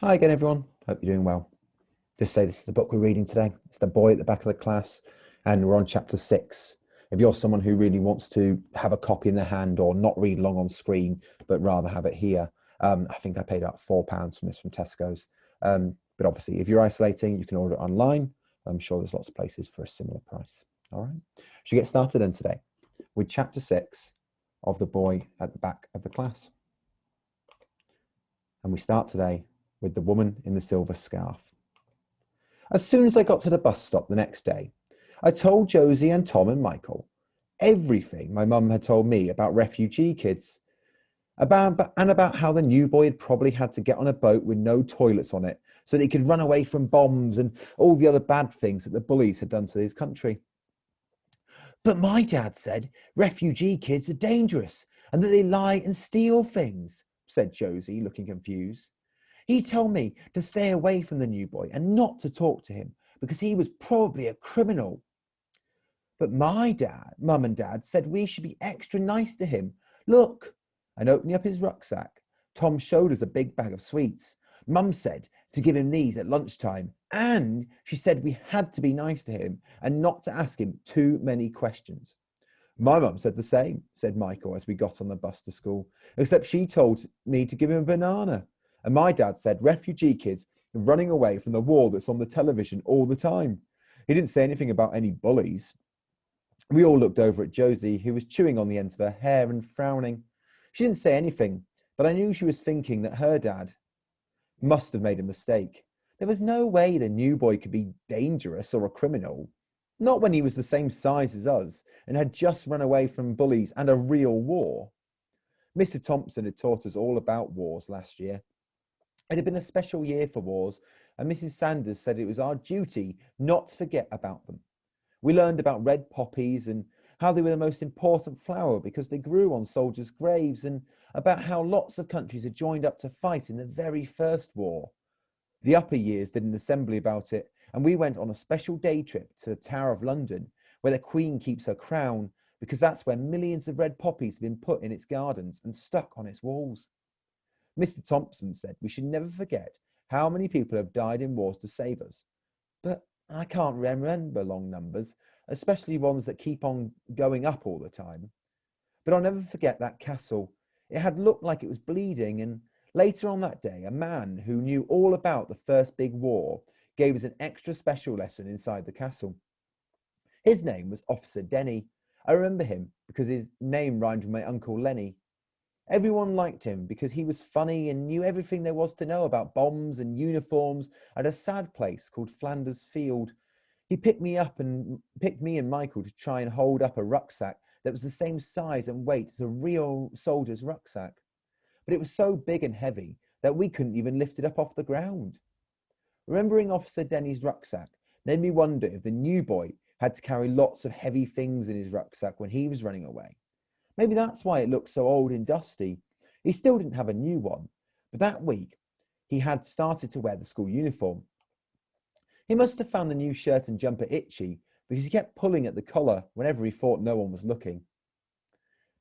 Hi again, everyone. Hope you're doing well. Just say this is the book we're reading today. It's The Boy at the Back of the Class, and we're on chapter 6. If you're someone who really wants to have a copy in their hand or not read along on screen, but rather have it here, I think I paid about £4 from this from Tesco's. But obviously, if you're isolating, you can order it online. I'm sure there's lots of places for a similar price. All right. Should we get started then today with chapter 6 of The Boy at the Back of the Class? And we start today with the woman in the silver scarf. As soon as I got to the bus stop the next day, I told Josie and Tom and Michael everything my mum had told me about refugee kids, about how the new boy had probably had to get on a boat with no toilets on it so that he could run away from bombs and all the other bad things that the bullies had done to his country. But my dad said refugee kids are dangerous and that they lie and steal things, said Josie, looking confused. He told me to stay away from the new boy and not to talk to him because he was probably a criminal. But my mum and dad said we should be extra nice to him. Look, and opening up his rucksack, Tom showed us a big bag of sweets. Mum said to give him these at lunchtime, and she said we had to be nice to him and not to ask him too many questions. My mum said the same, said Michael as we got on the bus to school, except she told me to give him a banana. And my dad said refugee kids are running away from the war that's on the television all the time. He didn't say anything about any bullies. We all looked over at Josie, who was chewing on the ends of her hair and frowning. She didn't say anything, but I knew she was thinking that her dad must have made a mistake. There was no way the new boy could be dangerous or a criminal. Not when he was the same size as us and had just run away from bullies and a real war. Mr. Thompson had taught us all about wars last year. It had been a special year for wars, and Mrs. Sanders said it was our duty not to forget about them. We learned about red poppies and how they were the most important flower because they grew on soldiers' graves, and about how lots of countries had joined up to fight in the very first war. The upper years did an assembly about it, and we went on a special day trip to the Tower of London, where the Queen keeps her crown, because that's where millions of red poppies have been put in its gardens and stuck on its walls. Mr. Thompson said we should never forget how many people have died in wars to save us. But I can't remember long numbers, especially ones that keep on going up all the time. But I'll never forget that castle. It had looked like it was bleeding, and later on that day, a man who knew all about the first big war gave us an extra special lesson inside the castle. His name was Officer Denny. I remember him because his name rhymed with my uncle Lenny. Everyone liked him because he was funny and knew everything there was to know about bombs and uniforms at a sad place called Flanders Field. He picked me and Michael to try and hold up a rucksack that was the same size and weight as a real soldier's rucksack. But it was so big and heavy that we couldn't even lift it up off the ground. Remembering Officer Denny's rucksack made me wonder if the new boy had to carry lots of heavy things in his rucksack when he was running away. Maybe that's why it looked so old and dusty. He still didn't have a new one, but that week he had started to wear the school uniform. He must have found the new shirt and jumper itchy because he kept pulling at the collar whenever he thought no one was looking.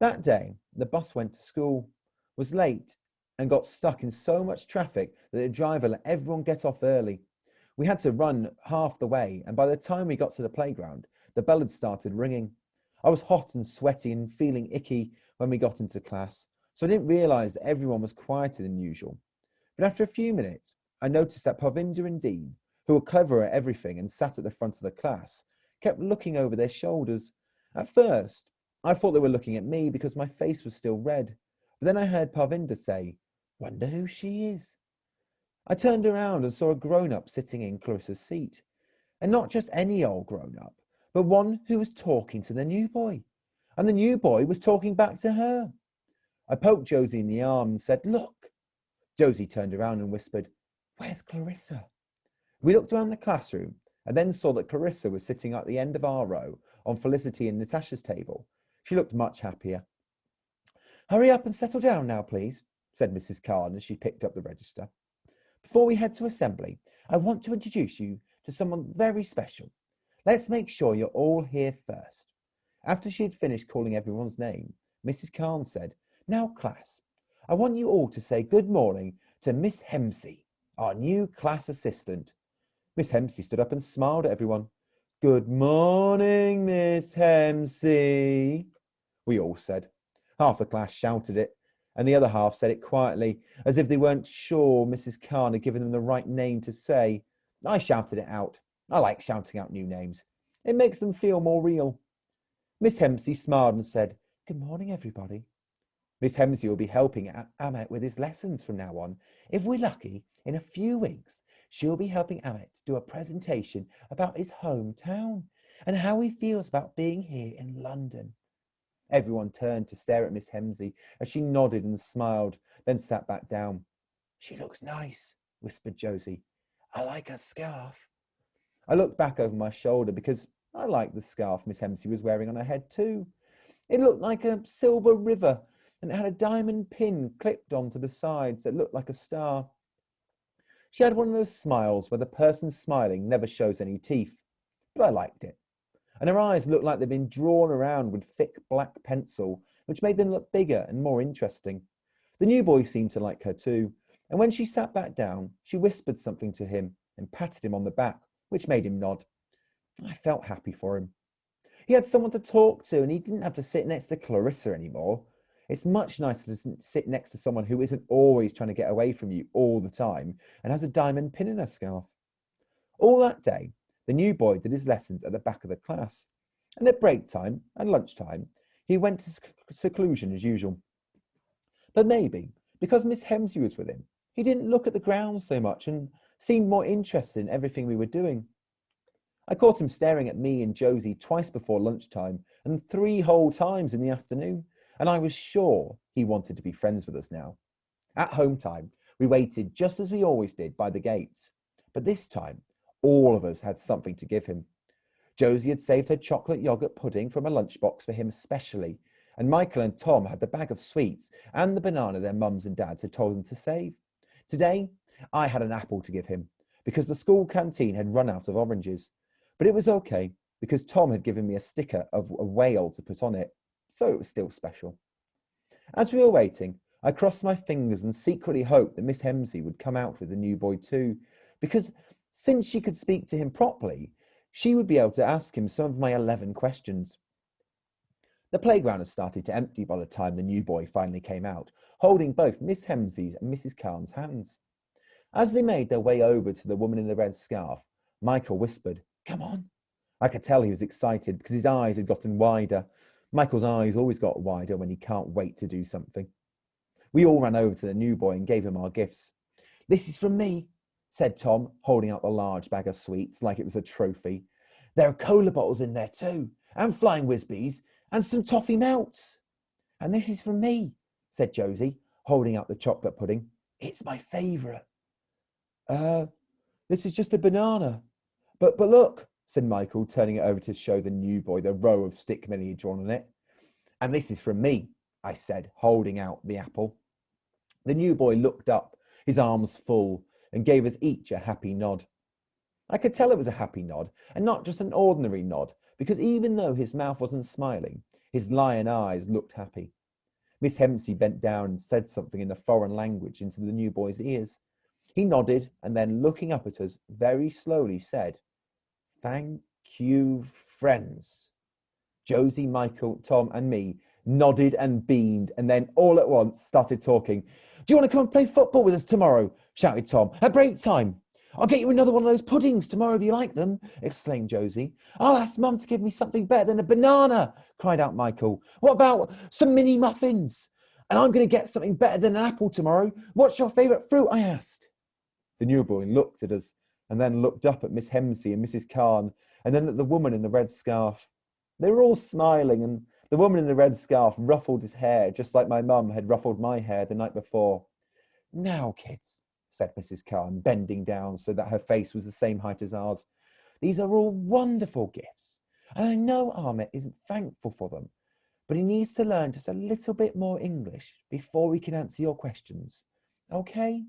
That day, the bus went to school, was late, and got stuck in so much traffic that the driver let everyone get off early. We had to run half the way, and by the time we got to the playground, the bell had started ringing. I was hot and sweaty and feeling icky when we got into class, so I didn't realise that everyone was quieter than usual. But after a few minutes, I noticed that Parvinder and Dean, who were clever at everything and sat at the front of the class, kept looking over their shoulders. At first, I thought they were looking at me because my face was still red, but then I heard Parvinder say, "Wonder who she is." I turned around and saw a grown-up sitting in Clarissa's seat, and not just any old grown-up, but one who was talking to the new boy, and the new boy was talking back to her. I poked Josie in the arm and said, "Look." Josie turned around and whispered, "Where's Clarissa?" We looked around the classroom and then saw that Clarissa was sitting at the end of our row on Felicity and Natasha's table. She looked much happier. "Hurry up and settle down now, please," said Mrs. Carden as she picked up the register. "Before we head to assembly, I want to introduce you to someone very special. Let's make sure you're all here first." After she had finished calling everyone's name, Mrs. Carden said, "Now, class, I want you all to say good morning to Miss Hempsey." our new class assistant. Miss Hempsey stood up and smiled at everyone. Good morning, Miss Hempsey, we all said. Half the class shouted it, and the other half said it quietly, as if they weren't sure Mrs. Khan had given them the right name to say. I shouted it out. I like shouting out new names. It makes them feel more real. Miss Hempsey smiled and said, Good morning, everybody. Miss Hempsey will be helping Ahmet with his lessons from now on. If we're lucky, in a few weeks, she'll be helping Ahmet do a presentation about his hometown and how he feels about being here in London. Everyone turned to stare at Miss Hempsey as she nodded and smiled, then sat back down. She looks nice, whispered Josie. I like her scarf. I looked back over my shoulder because I liked the scarf Miss Hempsey was wearing on her head too. It looked like a silver river, and it had a diamond pin clipped onto the sides that looked like a star. She had one of those smiles where the person smiling never shows any teeth, but I liked it. And her eyes looked like they'd been drawn around with thick black pencil, which made them look bigger and more interesting. The new boy seemed to like her too, and when she sat back down, she whispered something to him and patted him on the back, which made him nod. I felt happy for him. He had someone to talk to, and he didn't have to sit next to Clarissa anymore. It's much nicer to sit next to someone who isn't always trying to get away from you all the time and has a diamond pin in her scarf. All that day, the new boy did his lessons at the back of the class, and at break time and lunchtime, he went to seclusion as usual. But maybe, because Miss Hempsey was with him, he didn't look at the ground so much and seemed more interested in everything we were doing. I caught him staring at me and Josie twice before lunchtime and 3 whole times in the afternoon, and I was sure he wanted to be friends with us now. At home time, we waited just as we always did by the gates, but this time, all of us had something to give him. Josie had saved her chocolate yogurt pudding from a lunchbox for him especially, and Michael and Tom had the bag of sweets and the banana their mums and dads had told them to save. Today, I had an apple to give him, because the school canteen had run out of oranges. But it was okay, because Tom had given me a sticker of a whale to put on it, so it was still special. As we were waiting, I crossed my fingers and secretly hoped that Miss Hempsey would come out with the new boy too, because since she could speak to him properly, she would be able to ask him some of my 11 questions. The playground had started to empty by the time the new boy finally came out, holding both Miss Hempsey's and Mrs. Khan's hands. As they made their way over to the woman in the red scarf, Michael whispered, Come on. I could tell he was excited because his eyes had gotten wider. Michael's eyes always got wider when he can't wait to do something. We all ran over to the new boy and gave him our gifts. This is from me, said Tom, holding out the large bag of sweets like it was a trophy. There are cola bottles in there too, and flying whizbees, and some toffee melts. And this is from me, said Josie, holding out the chocolate pudding. It's my favourite. This is just a banana. But look, said Michael, turning it over to show the new boy the row of stickmen he had drawn on it. And this is from me, I said, holding out the apple. The new boy looked up, his arms full, and gave us each a happy nod. I could tell it was a happy nod, and not just an ordinary nod, because even though his mouth wasn't smiling, his lion eyes looked happy. Miss Hempsey bent down and said something in a foreign language into the new boy's ears. He nodded, and then looking up at us very slowly said, Thank you, friends. Josie, Michael, Tom, and me nodded and beamed, and then all at once started talking. Do you want to come and play football with us tomorrow? Shouted Tom. At break time. I'll get you another one of those puddings tomorrow if you like them, exclaimed Josie. I'll ask Mum to give me something better than a banana, cried out Michael. What about some mini muffins? And I'm going to get something better than an apple tomorrow. What's your favourite fruit? I asked. The new boy looked at us and then looked up at Miss Hempsey and Mrs. Khan and then at the woman in the red scarf. They were all smiling, and the woman in the red scarf ruffled his hair just like my mum had ruffled my hair the night before. Now, kids, said Mrs. Khan, bending down so that her face was the same height as ours. These are all wonderful gifts, and I know Ahmet isn't thankful for them, but he needs to learn just a little bit more English before he can answer your questions. Okay?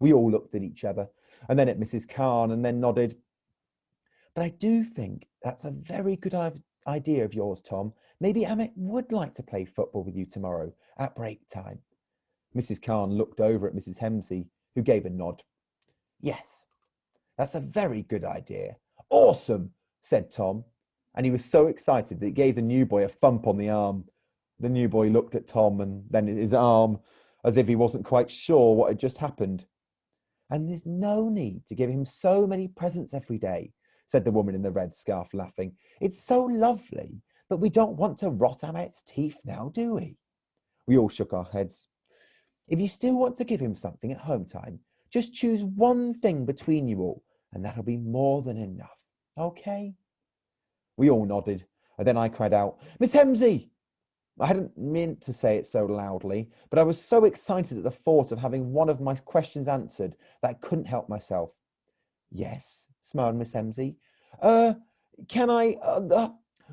We all looked at each other, and then at Mrs. Khan, and then nodded. But I do think that's a very good idea of yours, Tom. Maybe Ahmet would like to play football with you tomorrow at break time. Mrs. Khan looked over at Mrs. Hempsey, who gave a nod. Yes, that's a very good idea. Awesome, said Tom, and he was so excited that he gave the new boy a thump on the arm. The new boy looked at Tom and then at his arm as if he wasn't quite sure what had just happened. And there's no need to give him so many presents every day, said the woman in the red scarf, laughing. It's so lovely, but we don't want to rot Amit's teeth now, do we? We all shook our heads. If you still want to give him something at home time, just choose one thing between you all, and that'll be more than enough. Okay? We all nodded, and then I cried out, Miss Hemsey! I hadn't meant to say it so loudly, but I was so excited at the thought of having one of my questions answered that I couldn't help myself. Yes, smiled Miss Hemsey. Can I,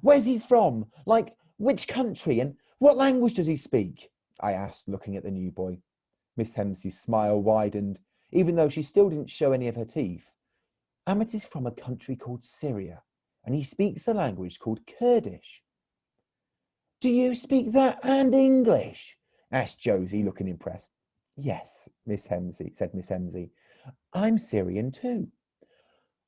where's he from? Like, which country? And what language does he speak? I asked, looking at the new boy. Miss Hemsey's smile widened, even though she still didn't show any of her teeth. Amit is from a country called Syria, and he speaks a language called Kurdish. Do you speak that and English? Asked Josie, looking impressed. Yes, said Miss Hemsey. I'm Syrian too.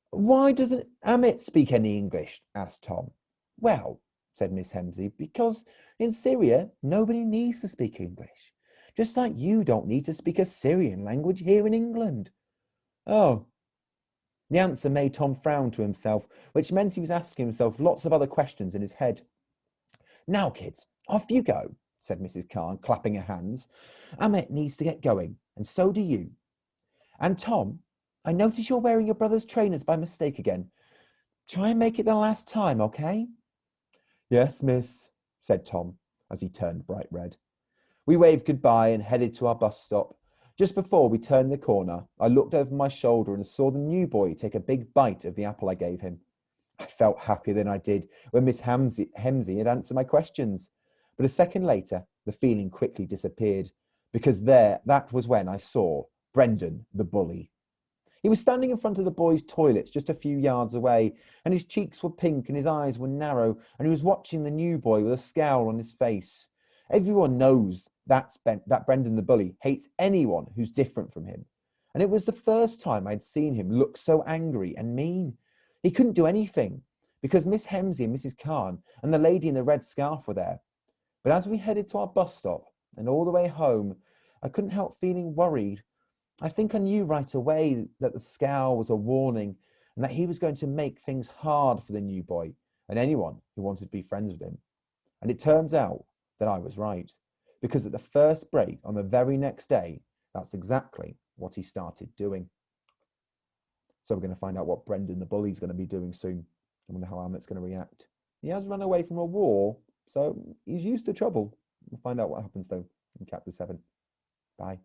Why doesn't Amit speak any English? Asked Tom. Well, said Miss Hemsey, because in Syria, nobody needs to speak English. Just like you don't need to speak a Syrian language here in England. Oh. The answer made Tom frown to himself, which meant he was asking himself lots of other questions in his head. Now, kids, off you go, said Mrs. Khan, clapping her hands. Amit needs to get going, and so do you. And Tom, I notice you're wearing your brother's trainers by mistake again. Try and make it the last time, okay? Yes, miss, said Tom, as he turned bright red. We waved goodbye and headed to our bus stop. Just before we turned the corner, I looked over my shoulder and saw the new boy take a big bite of the apple I gave him. I felt happier than I did when Miss Hemsey had answered my questions. But a second later, the feeling quickly disappeared, because that was when I saw Brendan the bully. He was standing in front of the boys' toilets just a few yards away, and his cheeks were pink and his eyes were narrow, and he was watching the new boy with a scowl on his face. Everyone knows that Brendan the bully hates anyone who's different from him. And it was the first time I'd seen him look so angry and mean. He couldn't do anything because Miss Hemsey and Mrs. Khan and the lady in the red scarf were there. But as we headed to our bus stop and all the way home, I couldn't help feeling worried. I think I knew right away that the scowl was a warning and that he was going to make things hard for the new boy and anyone who wanted to be friends with him. And it turns out that I was right, because at the first break on the very next day, that's exactly what he started doing. So we're going to find out what Brendan the bully is going to be doing soon. I wonder how Amit's going to react. He has run away from a war, so he's used to trouble. We'll find out what happens though in chapter 7. Bye.